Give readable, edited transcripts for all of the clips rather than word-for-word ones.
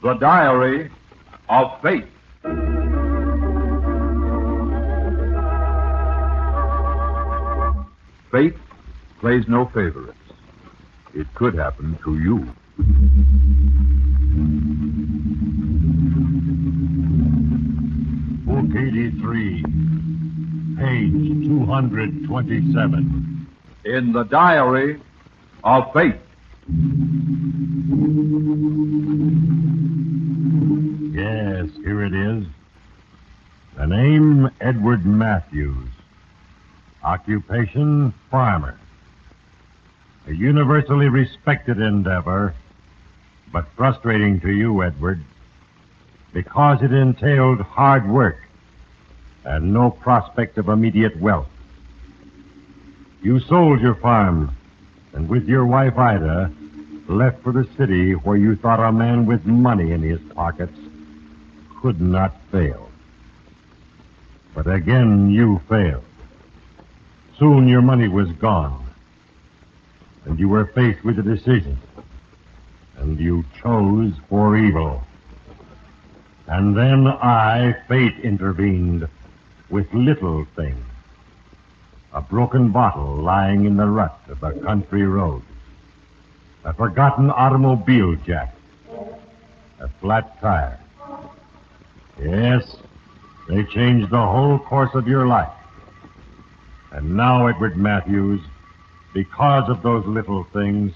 The Diary of Fate. Fate plays no favorites. It could happen to you. Book 83, page 227. In the Diary of Fate. Yes, here it is. The name, Edward Matthews. Occupation, farmer. A universally respected endeavor, but frustrating to you, Edward, because it entailed hard work and no prospect of immediate wealth. You sold your farm, and with your wife, Ida, left for the city where you thought a man with money in his pockets could not fail. But again, you failed. Soon your money was gone, and you were faced with a decision, and you chose for evil. And then fate intervened with little things. A broken bottle lying in the rut of a country road. A forgotten automobile jack. A flat tire. Yes, they changed the whole course of your life. And now, Edward Matthews, because of those little things,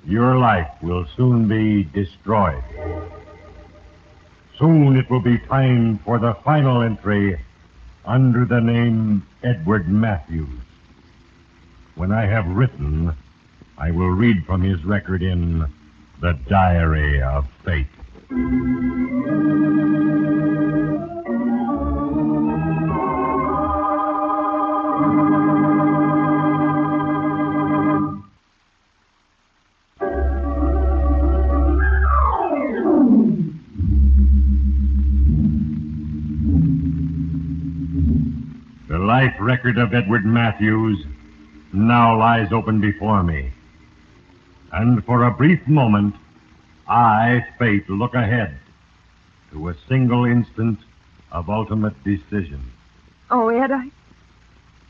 your life will soon be destroyed. Soon it will be time for the final entry under the name Edward Matthews. When I have written, I will read from his record in The Diary of Fate. The life record of Edward Matthews now lies open before me. And for a brief moment, I, Fate, look ahead to a single instant of ultimate decision. Oh, Ed, I'm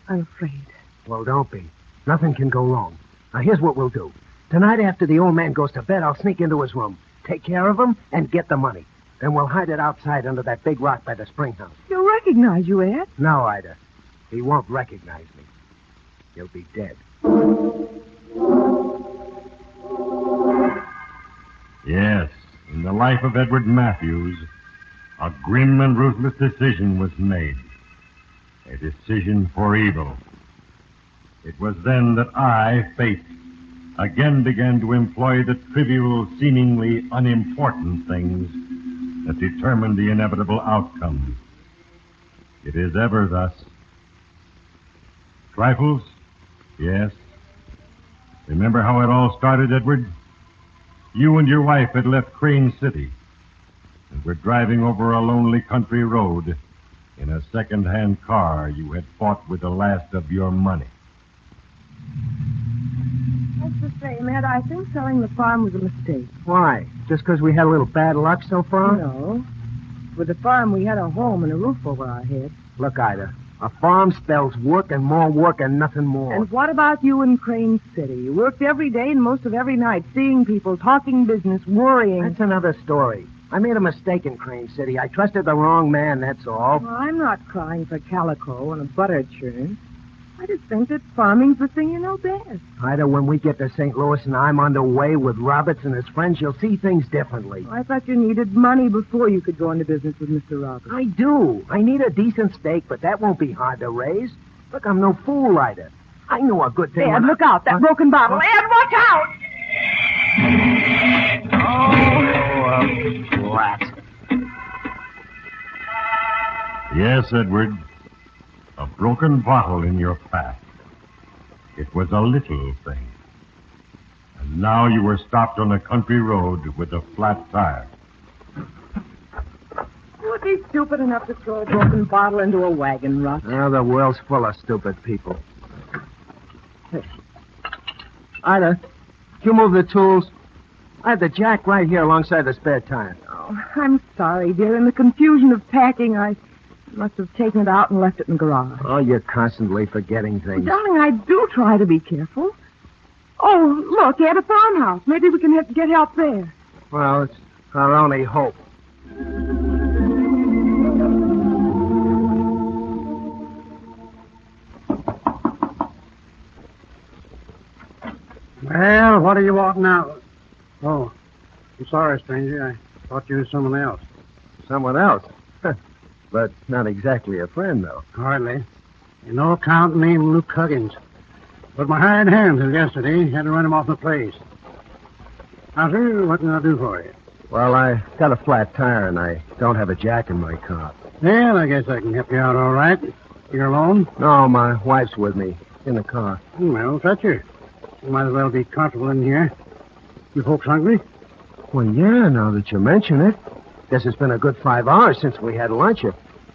afraid. Well, don't be. Nothing can go wrong. Now, here's what we'll do. Tonight, after the old man goes to bed, I'll sneak into his room, take care of him, and get the money. Then we'll hide it outside under that big rock by the spring house. He'll recognize you, Ed. No, Ida. He won't recognize me. He'll be dead. Yes, in the life of Edward Matthews, a grim and ruthless decision was made. A decision for evil. It was then that I, Fate, again began to employ the trivial, seemingly unimportant things that determine the inevitable outcome. It is ever thus. Trifles? Yes. Remember how it all started, Edward? You and your wife had left Crane City and were driving over a lonely country road in a second-hand car you had bought with the last of your money. That's the same, Ed. I think selling the farm was a mistake. Why? Just because we had a little bad luck so far? No. With the farm, we had a home and a roof over our heads. Look, Ida, a farm spells work and more work and nothing more. And what about you in Crane City? You worked every day and most of every night, seeing people, talking business, worrying. That's another story. I made a mistake in Crane City. I trusted the wrong man, that's all. Well, I'm not crying for calico and a butter churn. I just think that farming's the thing you know best. Ida, when we get to St. Louis and I'm underway with Roberts and his friends, you'll see things differently. I thought you needed money before you could go into business with Mr. Roberts. I do. I need a decent stake, but that won't be hard to raise. Look, I'm no fool, Ida. I know a good thing. Ed, look out. That broken bottle. Ed, watch out! Oh, flat. Yes, Edward. A broken bottle in your path. It was a little thing. And now you were stopped on a country road with a flat tire. You would be stupid enough to throw a broken bottle into a wagon rut. Now the world's full of stupid people. Hey. Ida, you move the tools. I have the jack right here alongside the spare tire. Oh, I'm sorry, dear. In the confusion of packing, I must have taken it out and left it in the garage. Oh, you're constantly forgetting things. Darling, I do try to be careful. Oh, look, at a farmhouse. Maybe we can get help there. Well, it's our only hope. Well, what are you wanting now? Oh, I'm sorry, stranger. I thought you were someone else. Someone else? But not exactly a friend, though. Hardly. You know, Count named Luke Huggins. But my hired hand till yesterday had to run him off the place. Now, sir, what can I do for you? Well, I got a flat tire, and I don't have a jack in my car. Well, I guess I can help you out all right. You're alone? No, my wife's with me in the car. Well, fetch her. You might as well be comfortable in here. You folks hungry? Well, yeah, now that you mention it. Guess it's been a good 5 hours since we had lunch.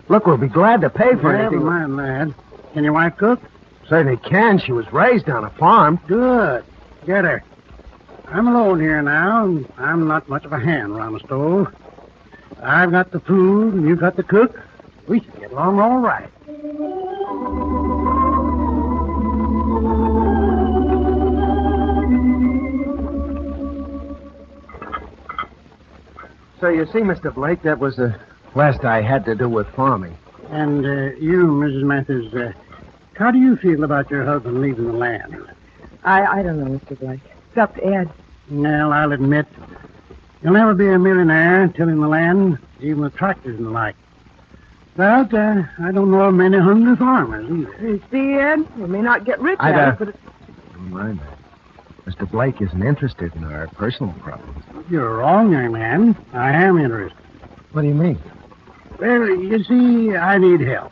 Look, we'll be glad to pay for Never anything. mind, lad. Can your wife cook? Certainly can. She was raised on a farm. Good. Get her. I'm alone here now, and I'm not much of a hand around the stove. I've got the food, and you've got the cook. We should get along all right. So you see, Mr. Blake, that was the last I had to do with farming. And you, Mrs. Matthews, how do you feel about your husband leaving the land? I don't know, Mr. Blake. It's up to Ed. Well, I'll admit, you'll never be a millionaire tilling the land, even with tractors and the like. But I don't know of many hungry farmers either. You see, Ed, we may not get rich I'd, at it, but it's... Don't mind that. Mr. Blake isn't interested in our personal problems. You're wrong, young man. I am interested. What do you mean? Well, you see, I need help.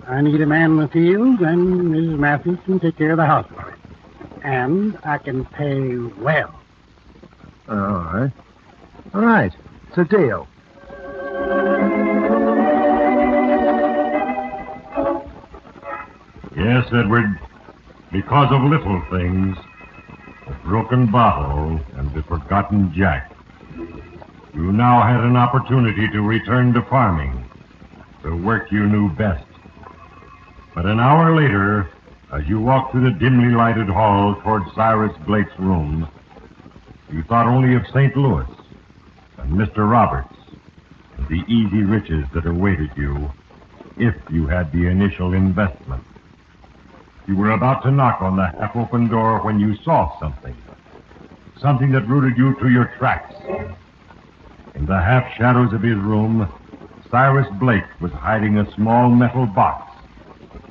I need a man in the fields, and Mrs. Matthews can take care of the house for me. And I can pay well. All right. All right. It's a deal. Yes, Edward. Because of little things, a broken bottle and the forgotten jack, you now had an opportunity to return to farming, the work you knew best. But an hour later, as you walked through the dimly lighted hall toward Cyrus Blake's room, you thought only of St. Louis and Mr. Roberts and the easy riches that awaited you if you had the initial investment. You were about to knock on the half-open door when you saw something. Something that rooted you to your tracks. In the half-shadows of his room, Cyrus Blake was hiding a small metal box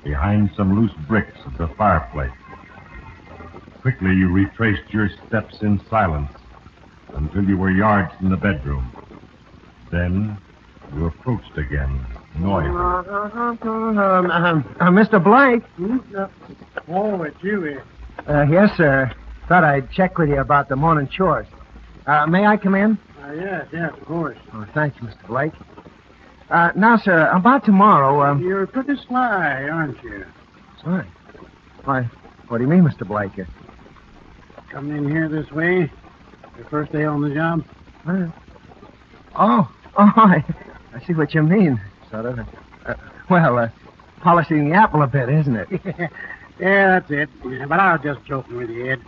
behind some loose bricks of the fireplace. Quickly, you retraced your steps in silence until you were yards from the bedroom. Then, you approached again, noisily. Mr. Blake? Oh, it's you. Yes, sir. Thought I'd check with you about the morning chores. May I come in? Yes, of course. Oh, thank you, Mr. Blake. Now, sir, about tomorrow, You're pretty sly, aren't you? Sorry. Why, what do you mean, Mr. Blake? Coming in here this way, your first day on the job? I see what you mean. Sort of. Polishing the apple a bit, isn't it? Yeah, that's it. But I was just joking with you, Ed.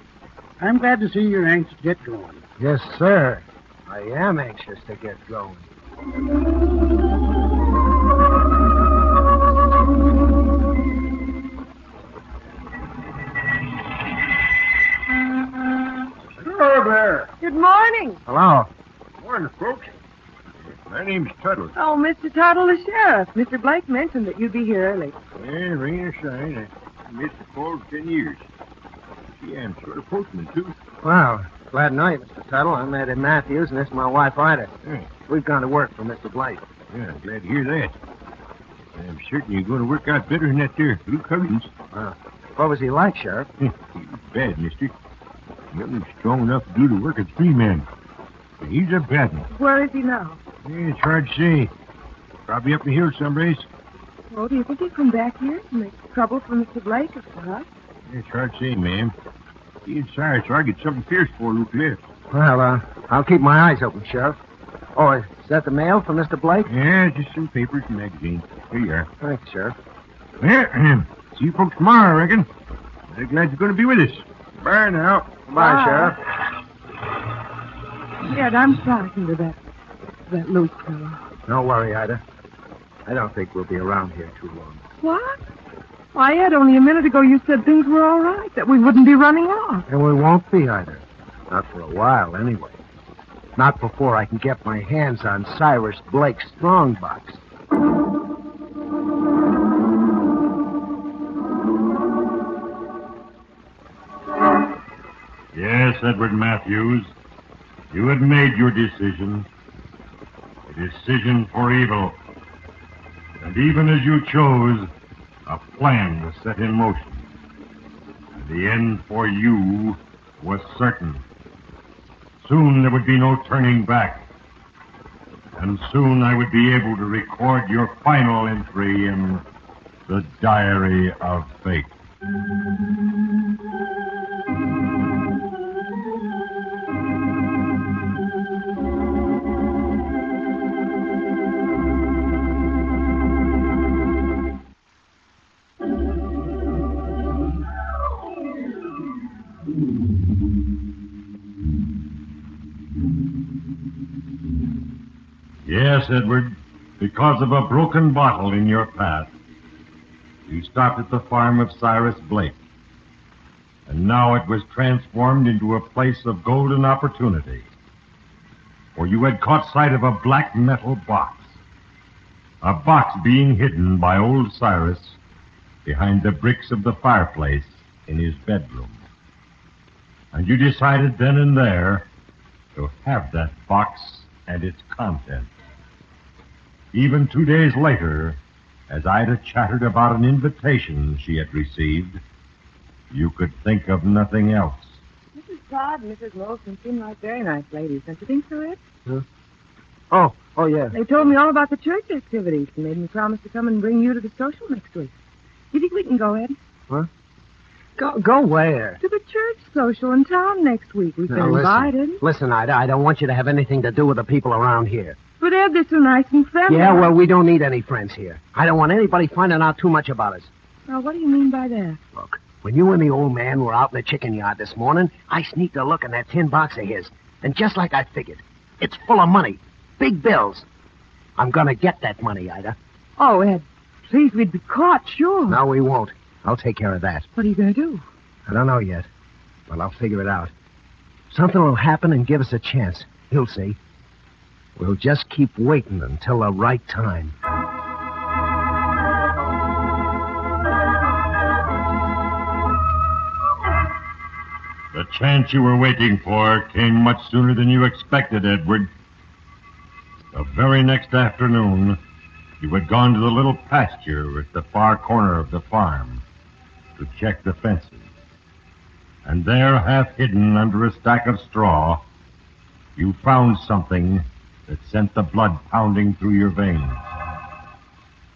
I'm glad to see you're anxious to get going. Yes, sir. I am anxious to get going. Hello there. Good morning. Hello. Morning, folks. My name's Tuttle. Oh, Mr. Tuttle, the sheriff. Mr. Blake mentioned that you'd be here early. Yeah, rain or shine, I missed the call 10 years. See, I'm sort of postman, too. Well, glad to know you, Mr. Tuttle. I'm Eddie Matthews, and this is my wife, Ida. Yeah. We've gone to work for Mr. Blake. Yeah, I'm glad to hear that. I'm certain you're going to work out better than that there Luke Huggins. What was he like, Sheriff? He was bad, mister. Nothing strong enough to do the work of 3 men. But he's a bad one. Where is he now? Yeah, it's hard to say. Probably up the hill someplace. Oh, do you think he'd come back here to make trouble for Mr. Blake or for us? Yeah, it's hard to say, ma'am. He and Cyrus argued something fierce before Luke left. Well, I'll keep my eyes open, Sheriff. Oh, is that the mail from Mr. Blake? Yeah, just some papers and magazines. Here you are. Thanks, Sheriff. Yeah, see you folks tomorrow, I reckon. They're glad you're going to be with us. Bye now. Bye, Sheriff. Ed, I'm frightened of that Luke fellow. Don't worry, Ida. I don't think we'll be around here too long. What? Why, Ed, only a minute ago you said things were all right, that we wouldn't be running off. And we won't be, Ida. Not for a while, anyway. Not before I can get my hands on Cyrus Blake's strongbox. Yes, Edward Matthews. You had made your decision. A decision for evil. And even as you chose, a plan was set in motion. And the end for you was certain. Soon there would be no turning back. And soon I would be able to record your final entry in the Diary of Fate. Yes, Edward, because of a broken bottle in your path, you stopped at the farm of Cyrus Blake. And now it was transformed into a place of golden opportunity. For you had caught sight of a black metal box. A box being hidden by old Cyrus behind the bricks of the fireplace in his bedroom. And you decided then and there to have that box and its contents. Even 2 days later, as Ida chattered about an invitation she had received, you could think of nothing else. Mrs. Todd and Mrs. Wilson seem like very nice ladies, don't you think so, Ed? Huh? Oh, yeah. They told me all about the church activities and made me promise to come and bring you to the social next week. You think we can go, Ed? Huh? Go where? To the church social in town next week. We've been invited. Listen, Ida, I don't want you to have anything to do with the people around here. But, Ed, they're so nice and friendly. Yeah, well, we don't need any friends here. I don't want anybody finding out too much about us. Now, what do you mean by that? Look, when you and the old man were out in the chicken yard this morning, I sneaked a look in that tin box of his. And just like I figured, it's full of money. Big bills. I'm gonna get that money, Ida. Oh, Ed, please, we'd be caught, sure. No, we won't. I'll take care of that. What are you going to do? I don't know yet, but I'll figure it out. Something will happen and give us a chance. You'll see. We'll just keep waiting until the right time. The chance you were waiting for came much sooner than you expected, Edward. The very next afternoon, you had gone to the little pasture at the far corner of the farm to check the fences. And there, half hidden under a stack of straw, you found something that sent the blood pounding through your veins.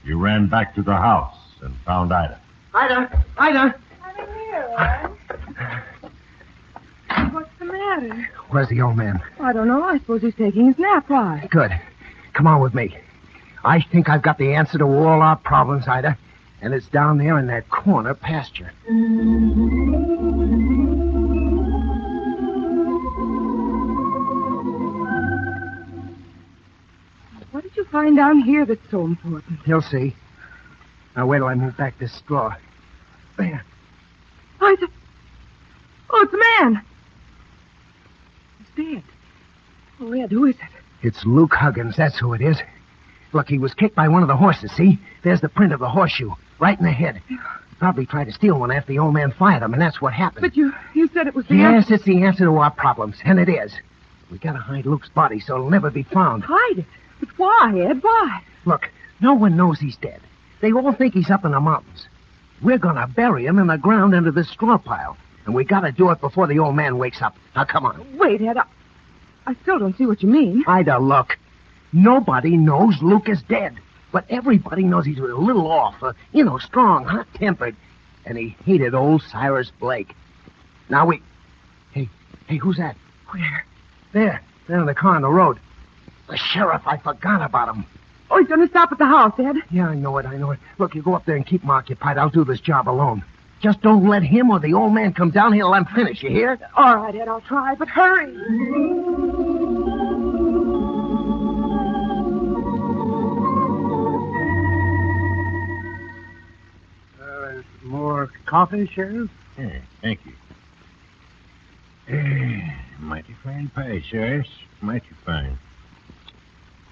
You ran back to the house and found Ida. Ida! Ida! I'm in here, Ed. What's the matter? Where's the old man? I don't know. I suppose he's taking his nap. Why? Good. Come on with me. I think I've got the answer to all our problems, Ida. And it's down there in that corner pasture. What did you find down here that's so important? You'll see. Now, wait till I move back this straw. There. Oh, it's a man. He's dead. Oh, Ed, who is it? It's Luke Huggins. That's who it is. Look, he was kicked by one of the horses, see? There's the print of the horseshoe, right in the head. He probably tried to steal one after the old man fired him, and that's what happened. But you said it was the Yes, it's the answer to our problems, and it is. We gotta hide Luke's body so it'll never be found. Hide it? But why, Ed? Why? Look, no one knows he's dead. They all think he's up in the mountains. We're gonna bury him in the ground under this straw pile, and we gotta do it before the old man wakes up. Now, come on. Wait, Ed, I still don't see what you mean. Ida, look. Nobody knows Luke is dead, but everybody knows he's a little off, strong, hot-tempered, and he hated old Cyrus Blake. Now Hey, who's that? Where? There, They're in the car on the road. The sheriff, I forgot about him. Oh, he's going to stop at the house, Ed. Yeah, I know it. Look, you go up there and keep him occupied. I'll do this job alone. Just don't let him or the old man come down here till I'm finished, you hear? All right, Ed, I'll try, but hurry. More coffee, Sheriff? Yeah, thank you. Mighty fine pie, Cyrus. Mighty fine.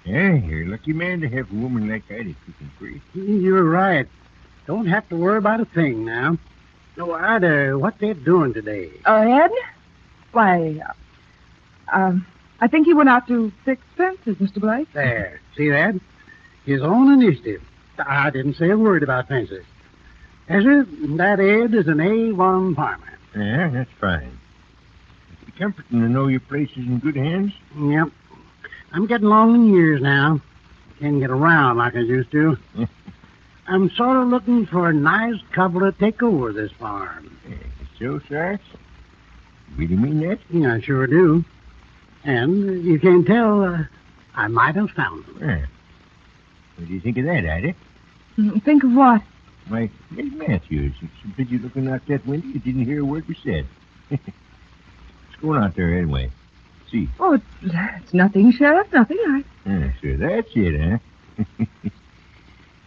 Yeah, you're a lucky man to have a woman like Ida cooking for you. You're right. Don't have to worry about a thing now. No, Ida, what they doing today? Ed? Why, I think he went out to fix fences, Mr. Blake. There. See that? His own initiative. I didn't say a word about fences. Ezra, that Ed is an A1 farmer. Yeah, that's fine. It's be comforting to know your place is in good hands. Yep. I'm getting along in years now. Can't get around like I used to. I'm sort of looking for a nice couple to take over this farm. So, Cyrus? Really mean that? Yeah, I sure do. And you can tell I might have found them. Yeah. What do you think of that, Ida? Think of what? Why, Miss Matthews, it's so busy looking out that window you didn't hear a word we said. What's going out there anyway? See. Oh, it's nothing, Sheriff, nothing. Yeah, so that's it, huh?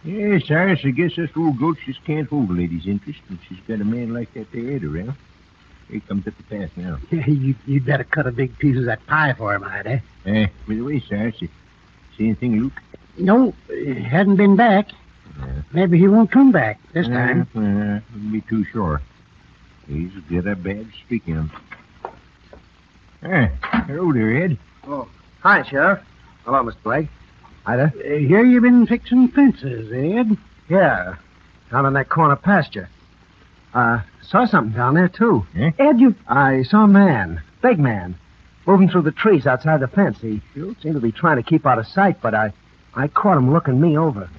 Yeah, Cyrus, I guess this old goat just can't hold a lady's interest when she's got a man like that there Ed around. Here comes up the path now. Yeah, you'd better cut a big piece of that pie for him, Ida. By the way, Cyrus, you see anything, Luke? No, he hadn't been back. Maybe he won't come back this time. Wouldn't be too sure. He's got a bad streak in him. Hello there, Ed. Oh, hi, Sheriff. Hello, Mr. Blake. Ida? Here you've been fixing fences, Ed. Yeah, down in that corner pasture. Saw something down there, too. Ed, I saw a man, big man, moving through the trees outside the fence. He seemed to be trying to keep out of sight, but I caught him looking me over.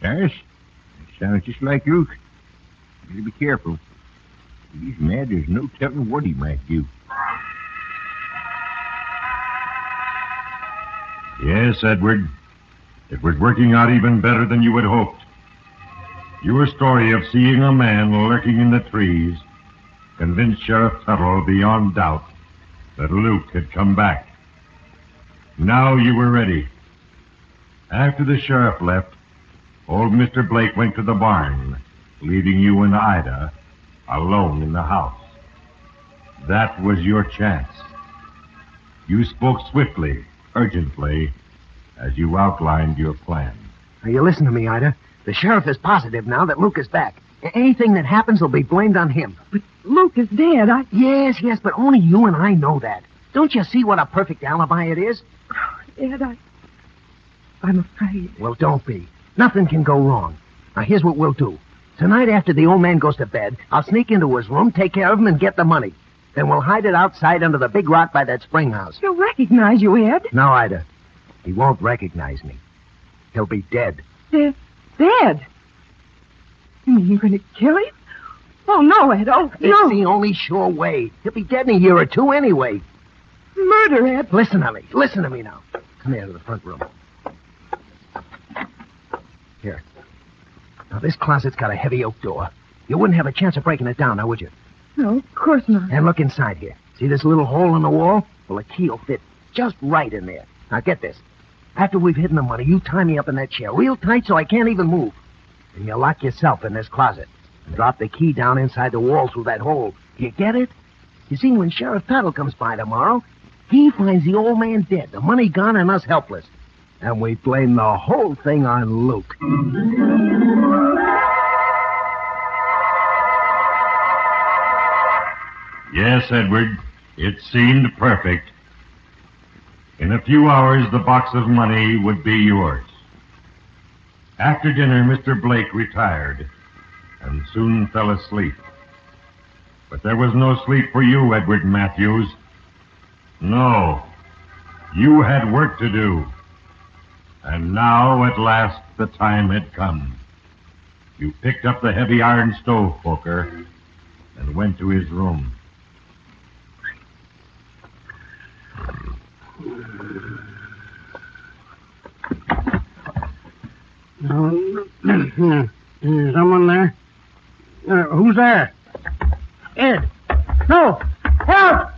Cyrus, that sounds just like Luke. You gotta be careful. If he's mad, there's no telling what he might do. Yes, Edward. It was working out even better than you had hoped. Your story of seeing a man lurking in the trees convinced Sheriff Tuttle beyond doubt that Luke had come back. Now you were ready. After the sheriff left, old Mr. Blake went to the barn, leaving you and Ida alone in the house. That was your chance. You spoke swiftly, urgently, as you outlined your plan. Now, you listen to me, Ida. The sheriff is positive now that Luke is back. Anything that happens will be blamed on him. But Luke is dead. Yes, but only you and I know that. Don't you see what a perfect alibi it is? Ed, I'm afraid. Well, don't be. Nothing can go wrong. Now, here's what we'll do. Tonight, after the old man goes to bed, I'll sneak into his room, take care of him, and get the money. Then we'll hide it outside under the big rock by that spring house. He'll recognize you, Ed. No, Ida. He won't recognize me. He'll be dead. Dead? You mean you're going to kill him? Oh, no, Ed. Oh, It's no. the only sure way. He'll be dead in a year or two anyway. Murder, Ed. Listen to me now. Come here to the front room. Here. Now, this closet's got a heavy oak door. You wouldn't have a chance of breaking it down, now, would you? No, of course not. And look inside here. See this little hole in the wall? Well, a key will fit just right in there. Now, get this. After we've hidden the money, you tie me up in that chair real tight so I can't even move. And you lock yourself in this closet and drop the key down inside the wall through that hole. You get it? You see, when Sheriff Tuttle comes by tomorrow, he finds the old man dead, the money gone, and us helpless. And we blame the whole thing on Luke. Yes, Edward, it seemed perfect. In a few hours, the box of money would be yours. After dinner, Mr. Blake retired and soon fell asleep. But there was no sleep for you, Edward Matthews. No, you had work to do. And now, at last, the time had come. You picked up the heavy iron stove poker and went to his room. Is someone there? Who's there? Ed! No! Help!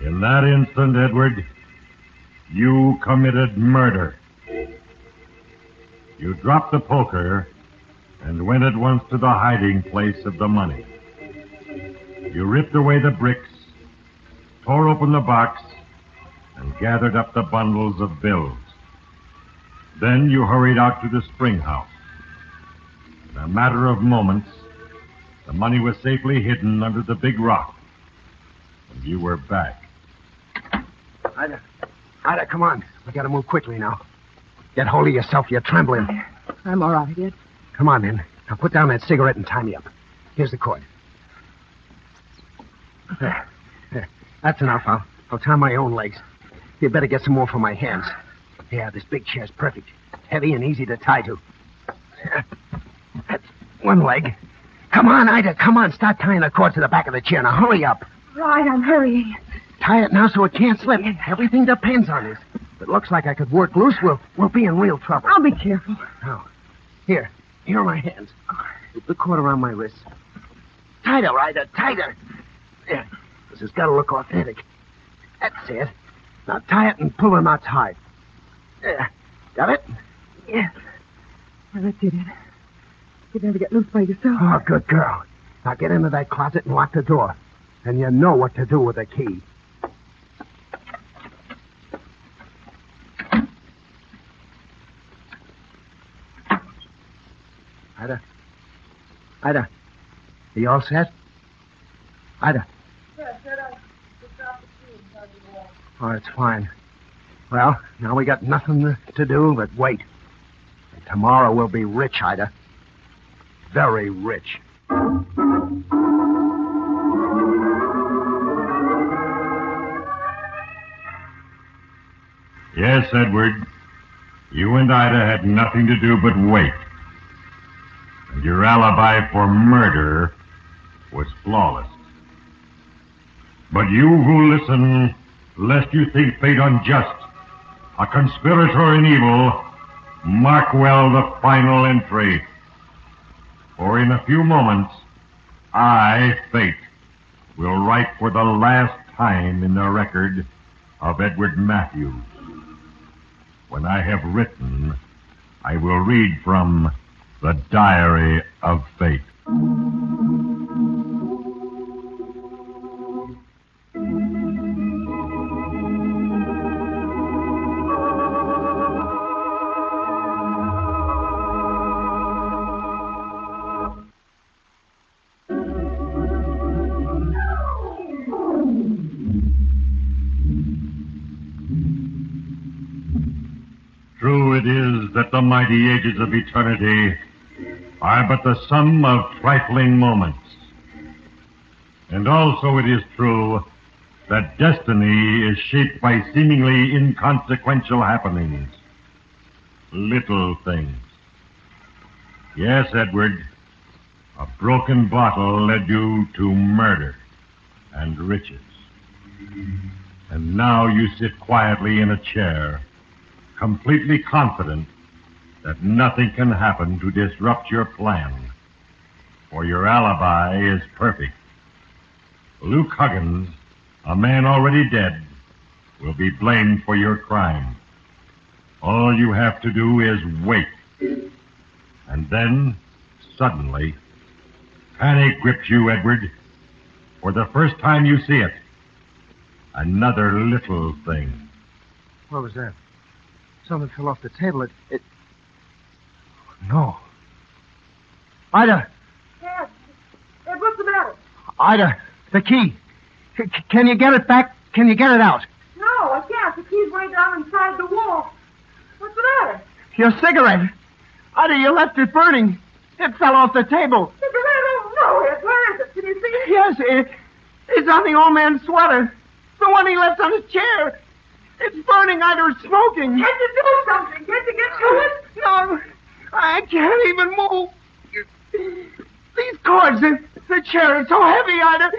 In that instant, Edward, you committed murder. You dropped the poker and went at once to the hiding place of the money. You ripped away the bricks, tore open the box, and gathered up the bundles of bills. Then you hurried out to the spring house. In a matter of moments, the money was safely hidden under the big rock, and you were back. Ida, come on. We gotta move quickly now. Get hold of yourself. You're trembling. I'm all right, Ed. Come on, then. Now put down that cigarette and tie me up. Here's the cord. There. That's enough. I'll tie my own legs. You'd better get some more for my hands. Yeah, this big chair's perfect. It's heavy and easy to tie to. That's one leg. Come on, Ida. Come on. Start tying the cord to the back of the chair. Now hurry up. Right, I'm hurrying. Tie it now so it can't slip. Everything depends on it. If it looks like I could work loose, we'll be in real trouble. I'll be careful. Now, here are my hands. Put the cord around my wrists. Tighter, Ida, tighter. There. This has got to look authentic. That's it. Now tie it and pull the knots hard. There. Got it? Yes. Well, that's it, Ed. You'd never get loose by yourself. Oh, good girl. Now get into that closet and lock the door. And you know what to do with the key. Ida. Are you all set? Ida. Yes, Ed, I just dropped the key inside the wall. Oh, it's fine. Well, now we got nothing to do but wait. And tomorrow we'll be rich, Ida. Very rich. Yes, Edward. You and Ida had nothing to do but wait. And your alibi for murder was flawless. But you who listen, lest you think fate unjust, a conspirator in evil, mark well the final entry. For in a few moments, I, Fate, will write for the last time in the record of Edward Matthews. When I have written, I will read from the Diary of Fate. True it is that the mighty ages of eternity are but the sum of trifling moments. And also it is true that destiny is shaped by seemingly inconsequential happenings. Little things. Yes, Edward, a broken bottle led you to murder and riches. And now you sit quietly in a chair, completely confident that nothing can happen to disrupt your plan, for your alibi is perfect. Luke Huggins, a man already dead, will be blamed for your crime. All you have to do is wait. And then, suddenly, panic grips you, Edward. For the first time you see it. Another little thing. What was that? Something fell off the table. It... No. Ida! Ed, what's the matter? Ida, the key. Can you get it back? Can you get it out? No, I can't. The key's way down inside the wall. What's the matter? Your cigarette. Ida, you left it burning. It fell off the table. Cigarette? Oh, no, Ed. Where is it? Can you see it? Yes, it's on the old man's sweater. The one he left on his chair. It's burning. Ida, it's smoking. Can't you do something? Can't you get to it? No, I can't even move. These cords, the chair is so heavy, Ida.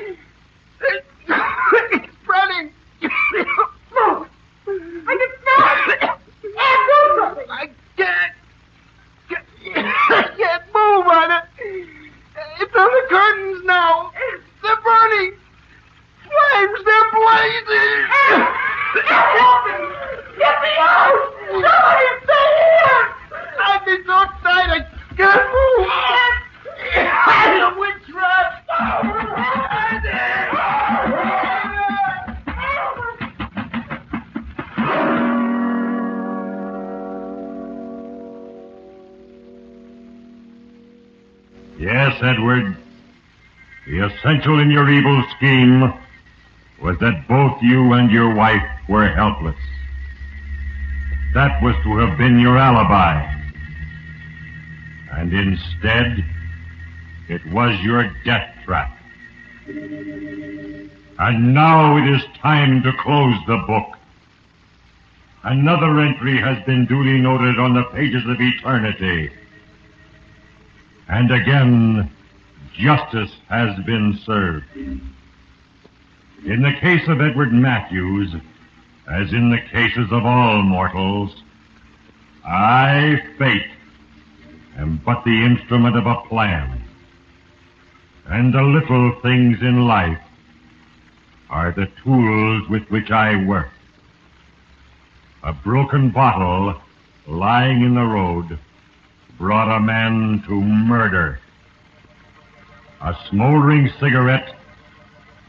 It's burning. I can smell it. Ed, do something. I can't move on it. It's on the curtains now. They're burning. Flames, they're blazing. Help me. Get me out. Somebody stay here. I've been so tight I can't move. I'm a witch trap. Yes, Edward. The essential in your evil scheme was that both you and your wife were helpless. That was to have been your alibi. And instead, it was your death trap. And now it is time to close the book. Another entry has been duly noted on the pages of eternity. And again, justice has been served. In the case of Edward Matthews, as in the cases of all mortals, I, fate, am but the instrument of a plan. And the little things in life are the tools with which I work. A broken bottle lying in the road brought a man to murder. A smoldering cigarette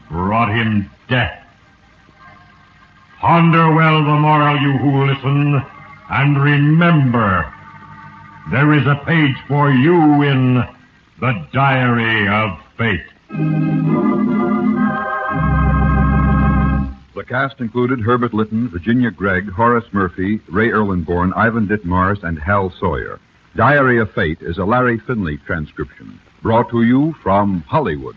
brought him death. Ponder well the moral, you who listen, and remember, there is a page for you in the Diary of Fate. The cast included Herbert Lytton, Virginia Gregg, Horace Murphy, Ray Erlenborn, Ivan Ditmars, and Hal Sawyer. Diary of Fate is a Larry Finley transcription, brought to you from Hollywood.